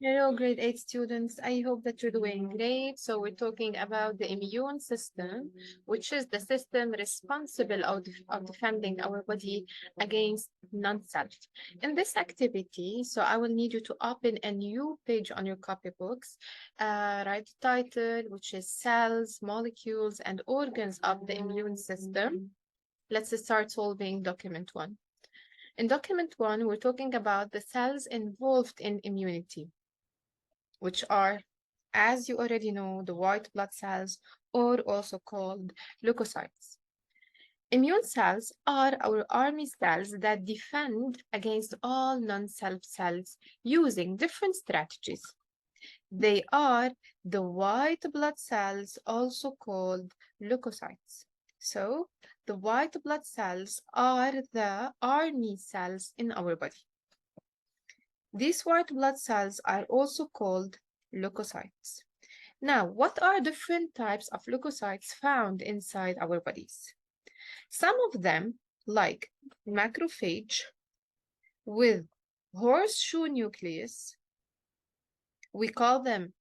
Hello, grade 8 students. I hope that you're doing great. So we're talking about the immune system, which is the system responsible of defending our body against non-self. In this activity, so I will need you to open a new page on your copybooks, write the title, which is Cells, Molecules, and Organs of the Immune System. Let's start solving document 1. In document 1, we're talking about the cells involved in immunity, which are, as you already know, the white blood cells, or also called leukocytes. Immune cells are our army cells that defend against all non-self cells using different strategies. They are the white blood cells, also called leukocytes. So, the white blood cells are the army cells in our body. These white blood cells are also called leukocytes. Now, what are different types of leukocytes found inside our bodies? Some of them, like macrophage with horseshoe nucleus, we call them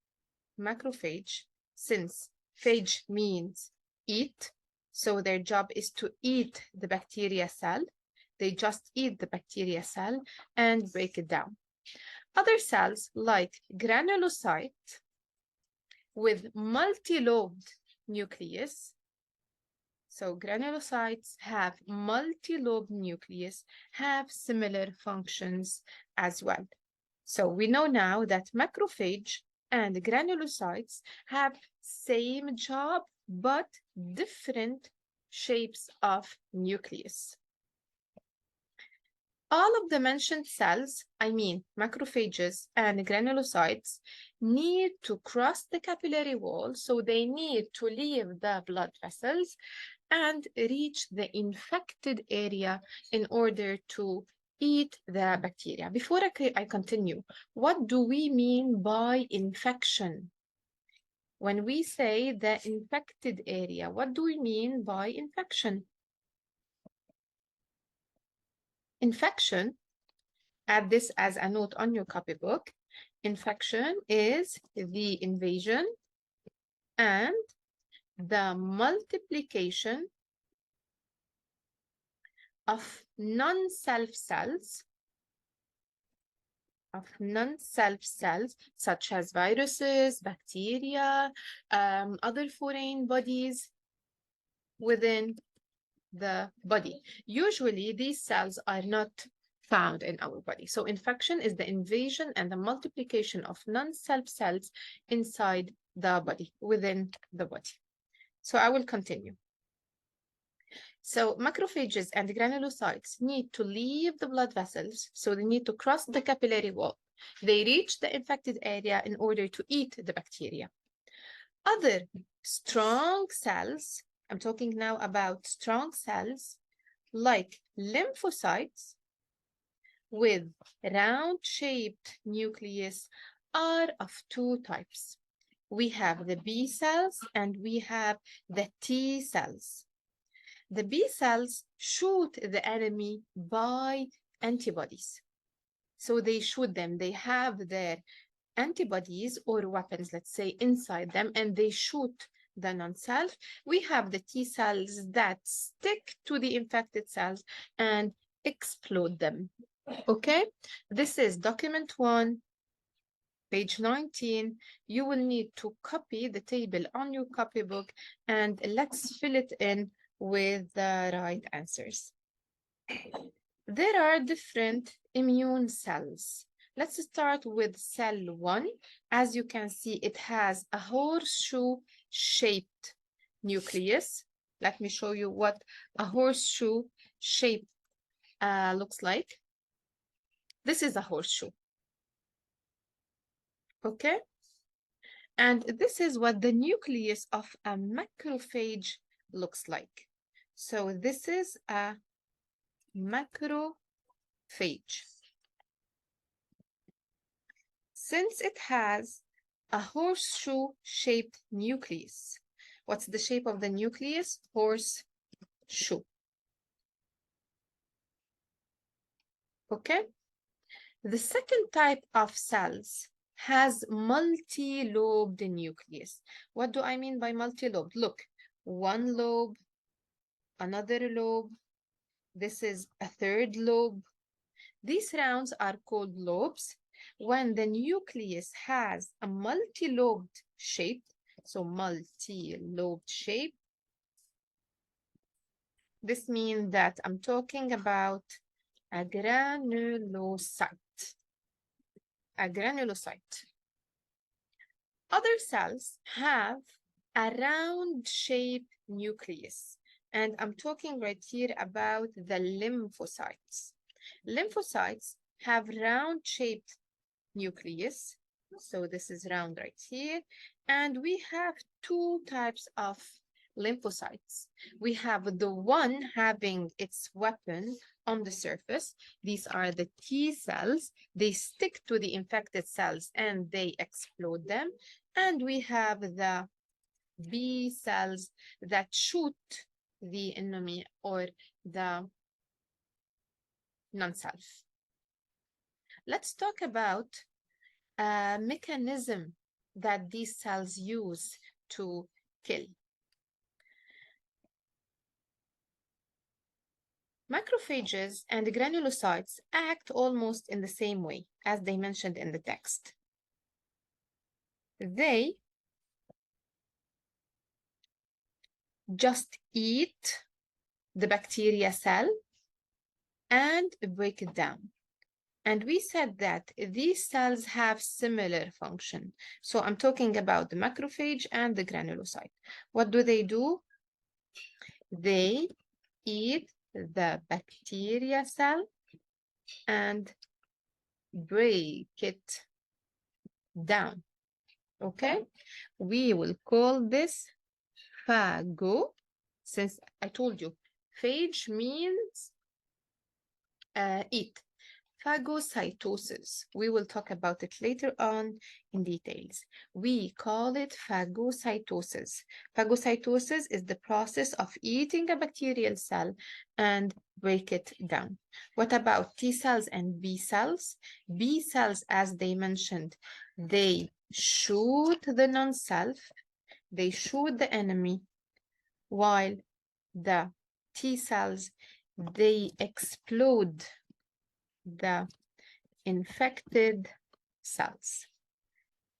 macrophage since phage means eat, so their job is to eat the bacteria cell. They just eat the bacteria cell and break it down. Other cells like granulocyte with multi-lobed nucleus. So granulocytes have multi-lobed nucleus, have similar functions as well. So we know now that macrophage and granulocytes have same job, but different shapes of nucleus. All of the mentioned cells, I mean macrophages and granulocytes, need to cross the capillary wall, so they need to leave the blood vessels and reach the infected area in order to eat the bacteria. Before I continue, what do we mean by infection? When we say the infected area, what do we mean by infection? Infection, add this as a note on your copybook. Infection is the invasion and the multiplication of non-self cells, such as viruses, bacteria, other foreign bodies within the body. Usually, these cells are not found in our body. So infection is the invasion and the multiplication of non-self cells inside the body, within the body. So I will continue. So macrophages and granulocytes need to leave the blood vessels, so they need to cross the capillary wall. They reach the infected area in order to eat the bacteria. Other strong cells, I'm talking now about strong cells, like lymphocytes with round-shaped nucleus, are of two types. We have the B cells and we have the T cells. The B cells shoot the enemy by antibodies. So they shoot them. They have their antibodies or weapons, let's say, inside them, and they shoot the non-self. We have the T cells that stick to the infected cells and explode them. Okay, this is document 1, page 19. You will need to copy the table on your copybook, and let's fill it in with the right answers. There are different immune cells. Let's start with cell 1. As you can see, it has a horseshoe-shaped nucleus. Let me show you what a horseshoe shape looks like. This is a horseshoe. Okay? And this is what the nucleus of a macrophage looks like. So this is a macrophage. Since it has a horseshoe-shaped nucleus, what's the shape of the nucleus? Horseshoe. Okay? The second type of cells has multi-lobed nucleus. What do I mean by multi-lobed? Look, one lobe, another lobe, this is a third lobe. These rounds are called lobes. When the nucleus has a multi-lobed shape, so multi-lobed shape, this means that I'm talking about a granulocyte. A granulocyte. Other cells have a round-shaped nucleus, and I'm talking right here about the lymphocytes. Lymphocytes have round-shaped nucleus, so this is round right here, and we have two types of lymphocytes. We have the one having its weapon on the surface. These are the T cells. They stick to the infected cells and they explode them. And we have the B cells that shoot the enemy or the non-self. Let's talk about a mechanism that these cells use to kill. Macrophages and granulocytes act almost in the same way as they mentioned in the text. They just eat the bacteria cell and break it down. And we said that these cells have similar function. So I'm talking about the macrophage and the granulocyte. What do? They eat the bacteria cell and break it down. Okay? We will call this phago, since I told you, phage means eat. Phagocytosis. We will talk about it later on in details. We call it phagocytosis. Phagocytosis is the process of eating a bacterial cell and break it down. What about T cells and B cells? B cells, as they mentioned, they shoot the non-self, they shoot the enemy, while the T cells, they explode the infected cells.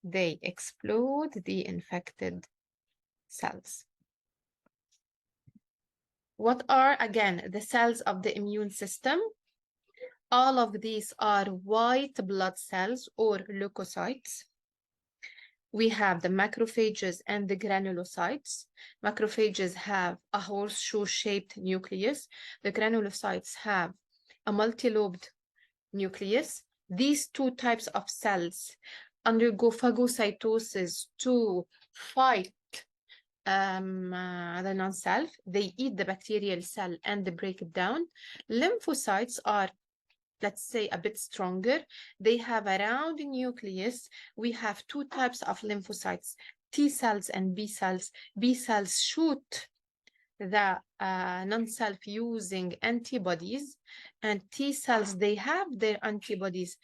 They explode the infected cells. What are, again, the cells of the immune system? All of these are white blood cells or leukocytes. We have the macrophages and the granulocytes. Macrophages have a horseshoe-shaped nucleus. The granulocytes have a multi-lobed nucleus. These two types of cells undergo phagocytosis to fight the non-self. They eat the bacterial cell and they break it down. Lymphocytes are, let's say, a bit stronger. They have a round nucleus. We have two types of lymphocytes, T cells and B cells. B cells shoot the non-self using antibodies, and T cells, they have their antibodies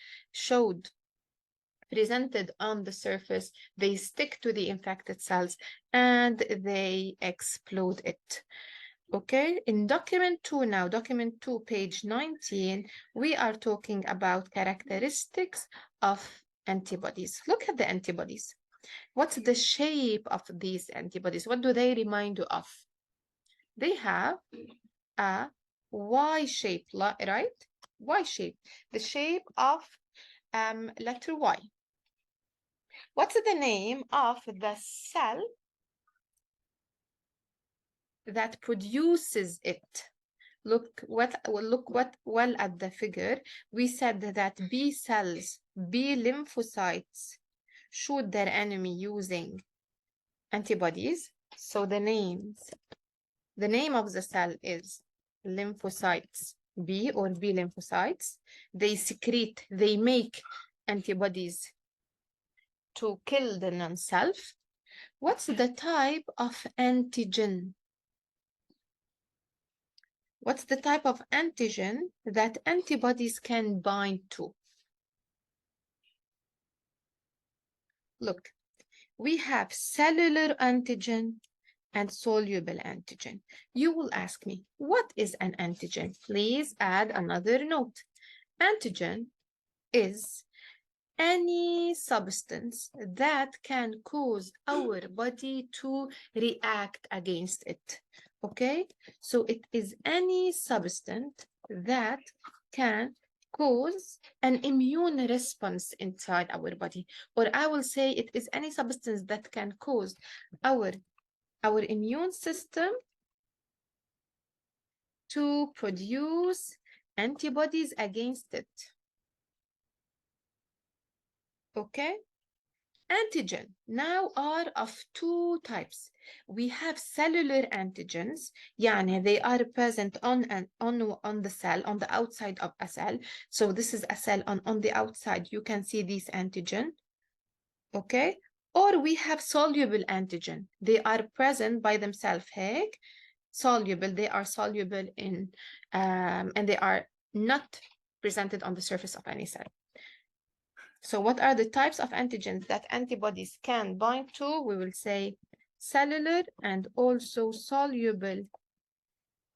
presented on the surface. They stick to the infected cells and they explode it. Okay, in document 2 now, document 2, page 19, we are talking about characteristics of antibodies. Look at the antibodies. What's the shape of these antibodies? What do they remind you of? They have a Y shape, right? Y shape, the shape of letter Y. What's the name of the cell that produces it? Look well at the figure. We said that B cells, B lymphocytes shoot their enemy using antibodies. So the name of the cell is lymphocytes B or B lymphocytes. They secrete, they make antibodies to kill the non-self. What's the type of antigen? What's the type of antigen that antibodies can bind to? Look, we have cellular antigen and soluble antigen. You will ask me, what is an antigen? Please add another note. Antigen is any substance that can cause our body to react against it. Okay, so it is any substance that can cause an immune response inside our body, or I will say it is any substance that can cause our immune system to produce antibodies against it. Okay, antigen now are of two types. We have cellular antigens, يعني they are present on the cell, on the outside of a cell. So this is a cell on the outside. You can see this antigen. Okay, or we have soluble antigen. They are present by themselves. هيك soluble. They are soluble in and they are not presented on the surface of any cell. So what are the types of antigens that antibodies can bind to? We will say cellular and also soluble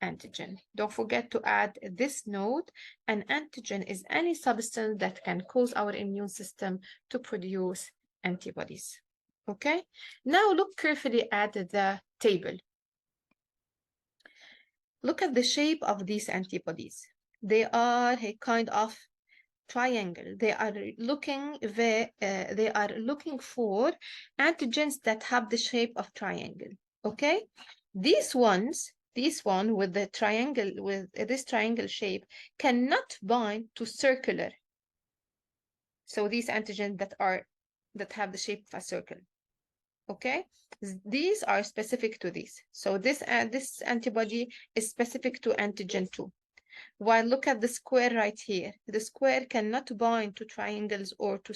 antigen. Don't forget to add this note. An antigen is any substance that can cause our immune system to produce antibodies. Okay, now look carefully at the table. Look at the shape of these antibodies. They are a kind of triangle. They are looking for antigens that have the shape of triangle. Okay, these ones, this one with the triangle, with this triangle shape, cannot bind to circular. So these antigens that have the shape of a circle. Okay, these are specific to these. So this antibody is specific to antigen 2. While look at the square right here. The square cannot bind to triangles or to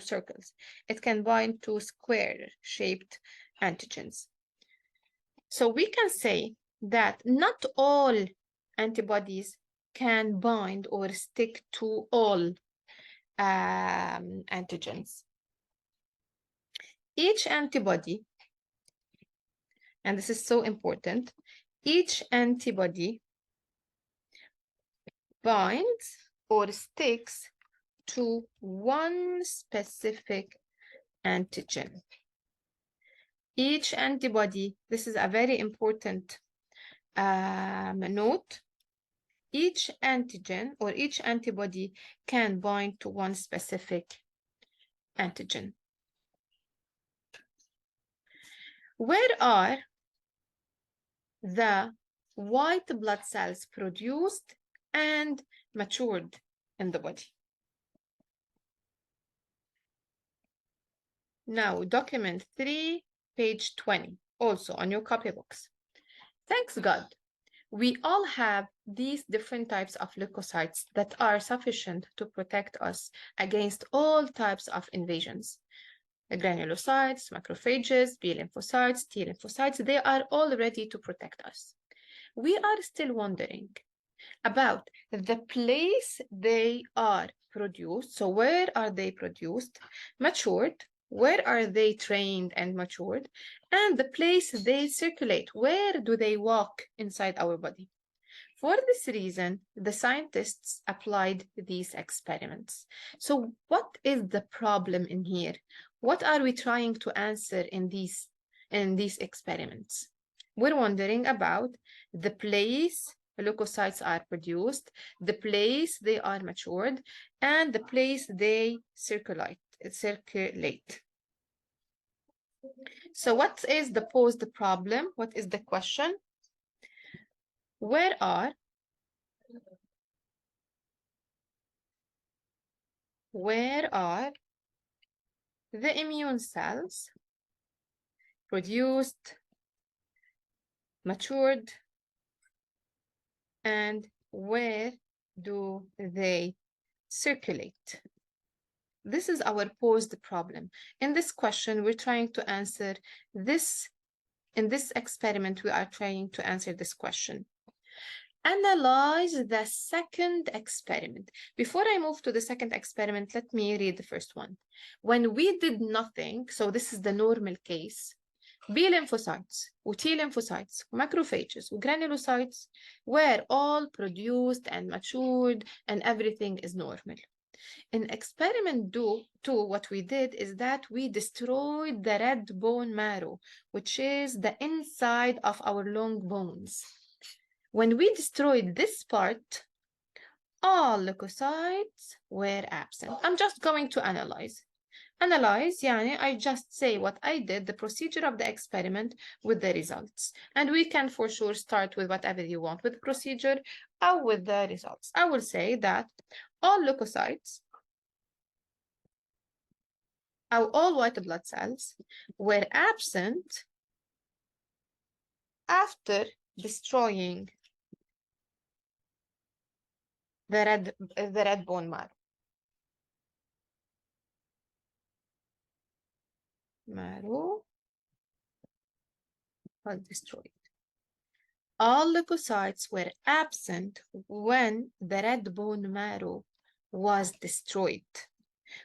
circles. It can bind to square-shaped antigens. So we can say that not all antibodies can bind or stick to all antigens. Each antibody, and this is so important, each antibody binds or sticks to one specific antigen. Each antibody, this is a very important note, each antigen or each antibody can bind to one specific antigen. Where are the white blood cells produced and matured in the body? Now, document 3, page 20, also on your copybooks. Thanks God, we all have these different types of leukocytes that are sufficient to protect us against all types of invasions. The granulocytes, macrophages, B lymphocytes, T lymphocytes, they are all ready to protect us. We are still wondering about the place they are produced. So where are they produced? Matured. Where are they trained and matured? And the place they circulate. Where do they walk inside our body? For this reason, the scientists applied these experiments. So what is the problem in here? What are we trying to answer in these experiments? We're wondering about the place leukocytes are produced, the place they are matured, and the place they circulate. So what is the posed problem? What is the question? Where are the immune cells produced, matured, and where do they circulate? This is our posed problem. In this question, we're trying to answer this. In this experiment, we are trying to answer this question. analyze the second experiment. Before I move to the second experiment, let me read the first one. When we did nothing, so this is the normal case, B lymphocytes و T lymphocytes macrophages granulocytes were all produced and matured and everything is normal. In experiment two, what we did is that we destroyed the red bone marrow, which is the inside of our long bones. When we destroyed this part, all leukocytes were absent. I'm just going to analyze. Analyze, يعني I just say what I did, the procedure of the experiment with the results. And we can for sure start with whatever you want, with procedure or with the results. I will say that all leukocytes, or all white blood cells, were absent after destroying the red bone marrow. Marrow was destroyed. All leukocytes were absent when the red bone marrow was destroyed.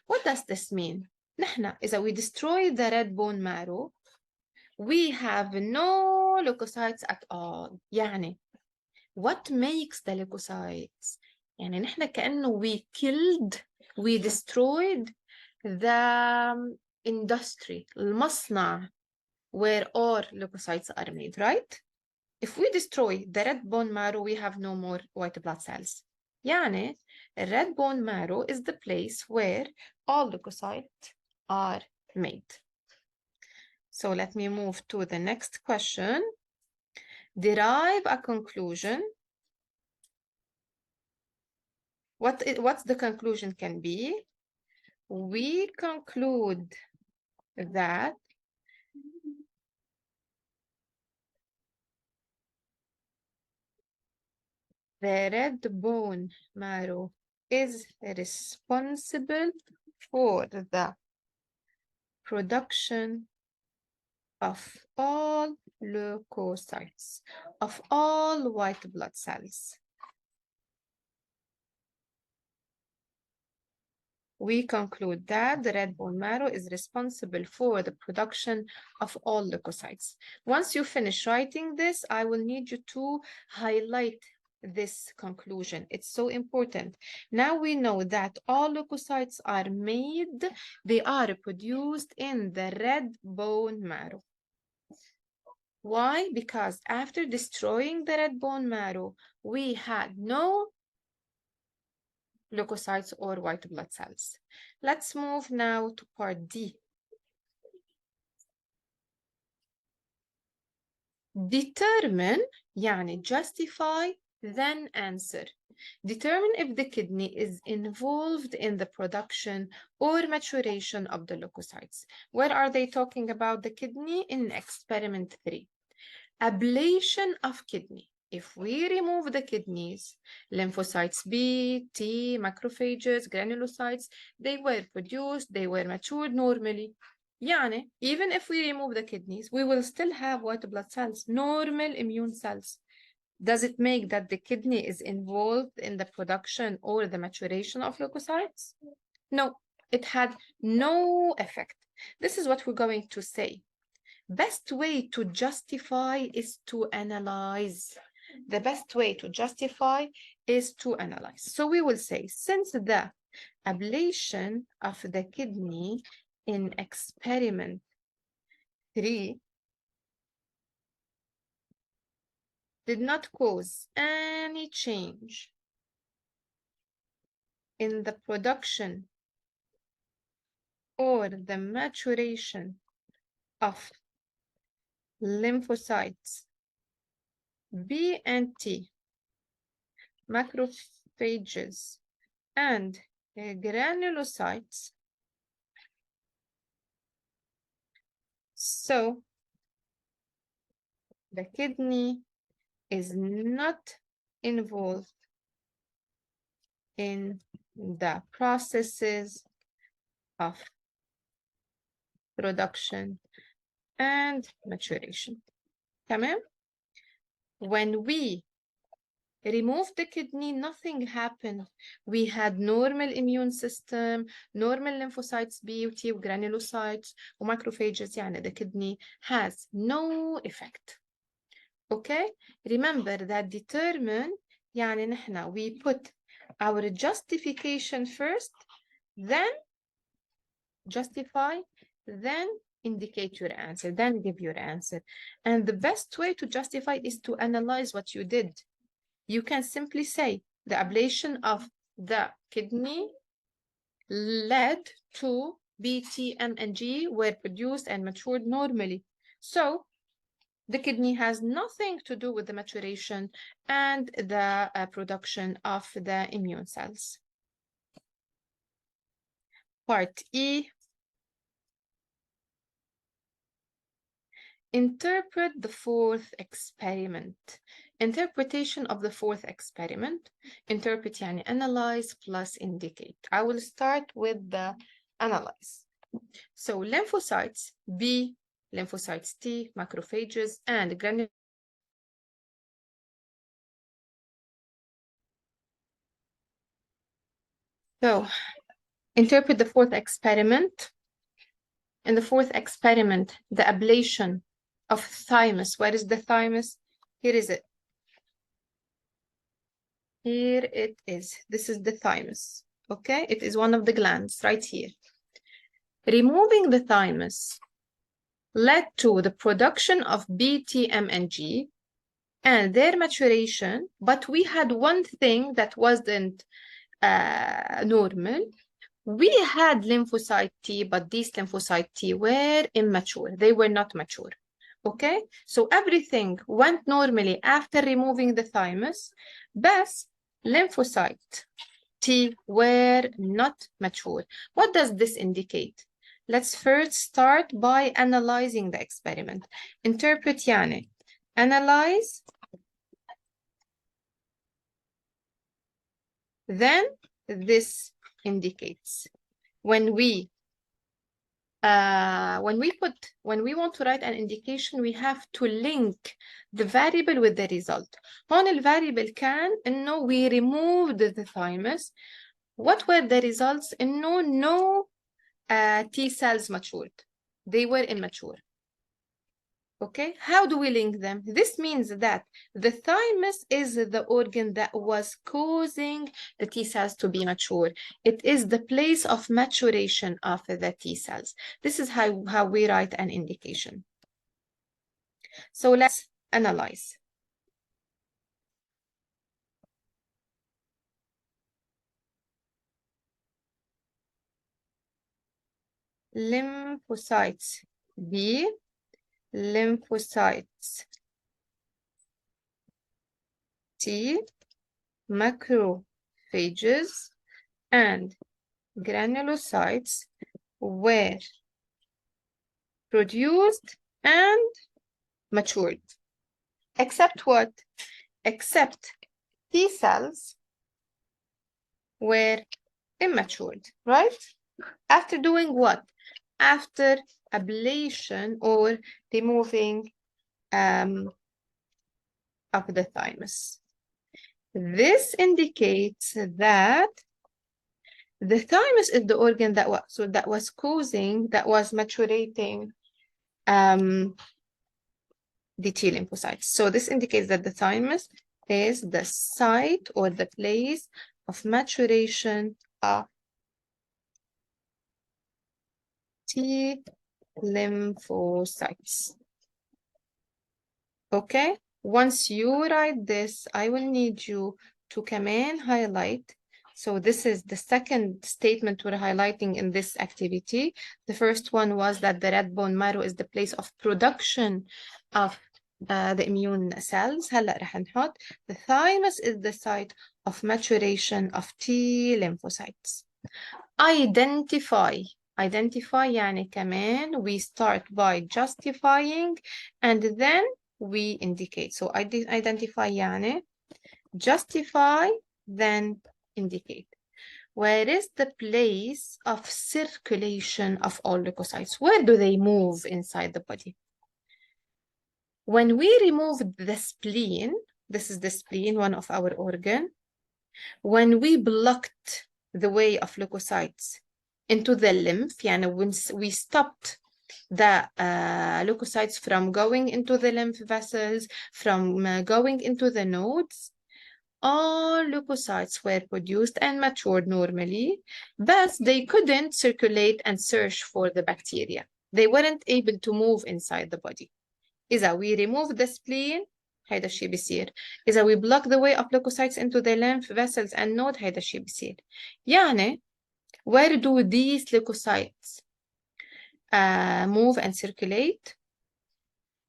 What does this mean? نحن إذا we destroy the red bone marrow, we have no leukocytes at all. يعني what makes the leukocytes? يعني نحن كأنه we destroyed the industry, المصنع where all leukocytes are made, right? If we destroy the red bone marrow, we have no more white blood cells. يعني red bone marrow is the place where all leukocytes are made. So let me move to the next question. Derive a conclusion. What's the conclusion can be? We conclude that the red bone marrow is responsible for the production of all leukocytes, of all white blood cells. We conclude that the red bone marrow is responsible for the production of all leukocytes. Once you finish writing this, I will need you to highlight this conclusion. It's so important. Now we know that all leukocytes are made, they are produced in the red bone marrow. Why? Because after destroying the red bone marrow, we had no leukocytes or white blood cells. Let's move now to part D. Determine, يعني justify, then answer. Determine if the kidney is involved in the production or maturation of the leukocytes. Where are they talking about the kidney? In experiment 3. Ablation of kidney. If we remove the kidneys, lymphocytes B, T, macrophages, granulocytes, they were produced, they were matured normally. يعني, even if we remove the kidneys, we will still have white blood cells, normal immune cells. Does it make that the kidney is involved in the production or the maturation of leukocytes? No, it had no effect. This is what we're going to say. Best way to justify is to analyze. The best way to justify is to analyze. So we will say, since the ablation of the kidney in experiment 3 did not cause any change in the production or the maturation of lymphocytes B and T, macrophages, and granulocytes. So the kidney is not involved in the processes of production and maturation. تمام? When we Remove the kidney, nothing happened. We had normal immune system, normal lymphocytes B و T وgranulocytes وmacrophages. يعني the kidney has no effect. Okay? Remember that determine يعني نحن we put our justification first, then justify, then indicate your answer, then give your answer. And the best way to justify is to analyze what you did. You can simply say the ablation of the kidney led to B, T, M, and G were produced and matured normally. So the kidney has nothing to do with the maturation and the production of the immune cells. Part E. Interpret the fourth experiment. Interpretation of the fourth experiment. Interpret يعني analyze plus indicate. I will start with the analyze. So lymphocytes B, lymphocytes T, macrophages, and granular. So interpret the fourth experiment. In the fourth experiment, the ablation of thymus. Where is the thymus? Here is it. Here it is. This is the thymus. Okay, it is one of the glands right here. Removing the thymus led to the production of B, T, M, and G and their maturation, but we had one thing that wasn't normal. We had lymphocyte T, but these lymphocyte T were immature. They were not mature. Okay, so everything went normally after removing the thymus, but lymphocyte T were not mature. What does this indicate? Let's first start by analyzing the experiment. Interpret يعني analyze, then this indicates. When we want to write an indication, we have to link the variable with the result. هون الفاريبل كان إنه we removed the thymus. What were the results? إنه no T cells matured. They were immature. Okay, how do we link them? This means that the thymus is the organ that was causing the T cells to be mature. It is the place of maturation of the T cells. This is how we write an indication. So let's analyze. Lymphocytes B, lymphocytes T, macrophages, and granulocytes were produced and matured. Except what? Except T cells were immature, right? After doing what? After ablation or removing of the thymus. This indicates that the thymus is the organ that was causing, that was maturating the T lymphocytes. So this indicates that the thymus is the site or the place of maturation of T lymphocytes. Okay, once you write this, I will need you to come and highlight. So this is the second statement we're highlighting in this activity. The first one was that the red bone marrow is the place of production of the immune cells. هلا رح نحط the thymus is the site of maturation of T lymphocytes. Identify يعني كمان we start by justifying and then we indicate. So identify يعني justify, then indicate. Where is the place of circulation of all leukocytes? Where do they move inside the body? When we removed the spleen, this is the spleen, one of our organ. When we blocked the way of leukocytes into the lymph, يعني when we stopped the leukocytes from going into the lymph vessels, from going into the nodes, all leukocytes were produced and matured normally, but they couldn't circulate and search for the bacteria. They weren't able to move inside the body. إذا we remove the spleen, هيدا الشيء بيصير. إذا we block the way of leukocytes into the lymph vessels and node, هيدا الشيء بيصير. يعني where do these leukocytes move and circulate?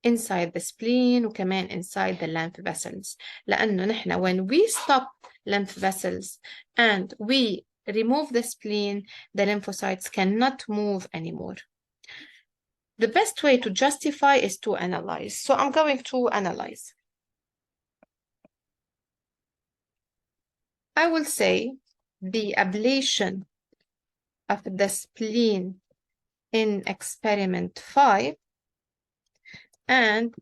Inside the spleen وكمان inside the lymph vessels. لأنه نحن when we stop lymph vessels and we remove the spleen, the lymphocytes cannot move anymore. The best way to justify is to analyze. So I'm going to analyze. I will say the ablation of the spleen in experiment 5 and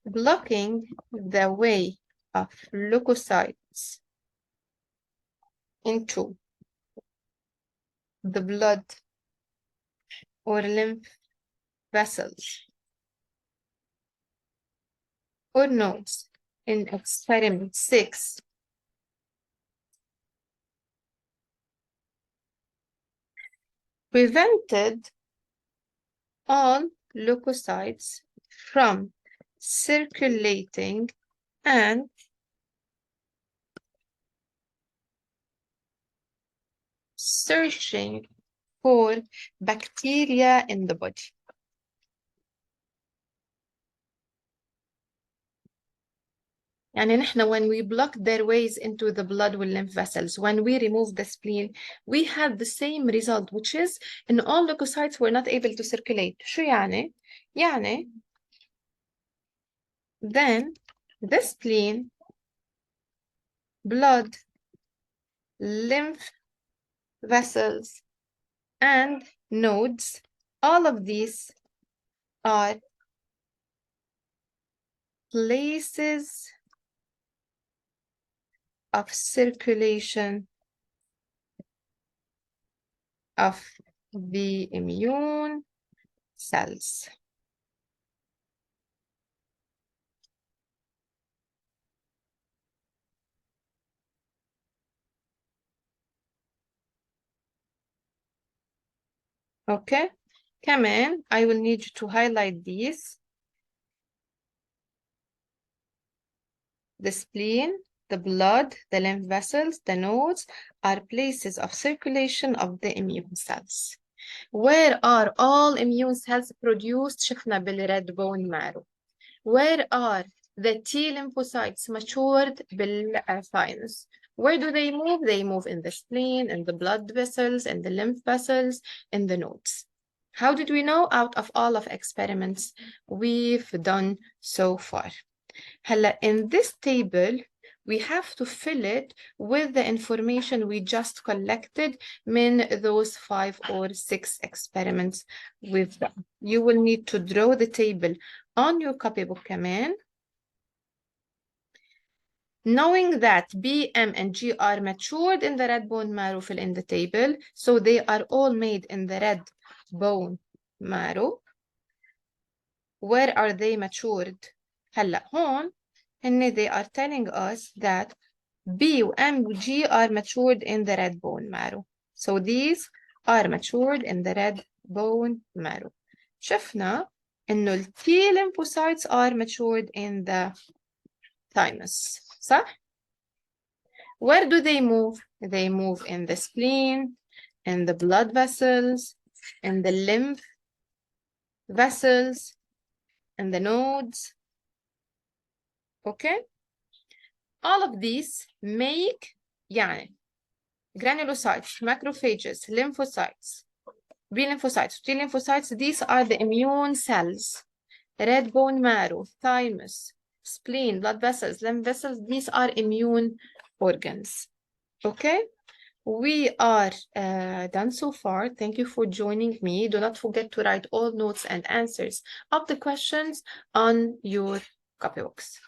blocking the way of leukocytes into the blood or lymph vessels or nodes in experiment 6 prevented all leukocytes from circulating and searching for bacteria in the body. يعني نحن when we block their ways into the blood with lymph vessels, when we remove the spleen, we had the same result, which is in all leukocytes were not able to circulate. شو يعني؟ يعني then the spleen, blood, lymph vessels, and nodes, all of these are places of circulation of the immune cells. Okay, كمان I will need you to highlight these. The spleen, the blood, the lymph vessels, the nodes are places of circulation of the immune cells. Where are all immune cells produced? شفنا بالred bone marrow. Where are the T lymphocytes matured بالthymus? Where do they move? They move in the spleen, in the blood vessels, in the lymph vessels, in the nodes. How did we know? Out of all of experiments we've done so far. هلا in this table, we have to fill it with the information we just collected من those 5 or 6 experiments we've done. You will need to draw the table on your copybook كمان. Knowing that B, M, and G are matured in the red bone marrow, fill in the table. So they are all made in the red bone marrow. Where are they matured? هلا هون they are telling us that B, M, G are matured in the red bone marrow. So these are matured in the red bone marrow. شفنا إنه ال T lymphocytes are matured in the thymus. صح? Where do they move? They move in the spleen, in the blood vessels, in the lymph vessels, in the nodes. Okay? All of these make يعني granulocytes, macrophages, lymphocytes, B lymphocytes, T lymphocytes. These are the immune cells. Red bone marrow, thymus, spleen, blood vessels, lymph vessels. These are immune organs. Okay? We are done so far. Thank you for joining me. Do not forget to write all notes and answers of the questions on your copybooks.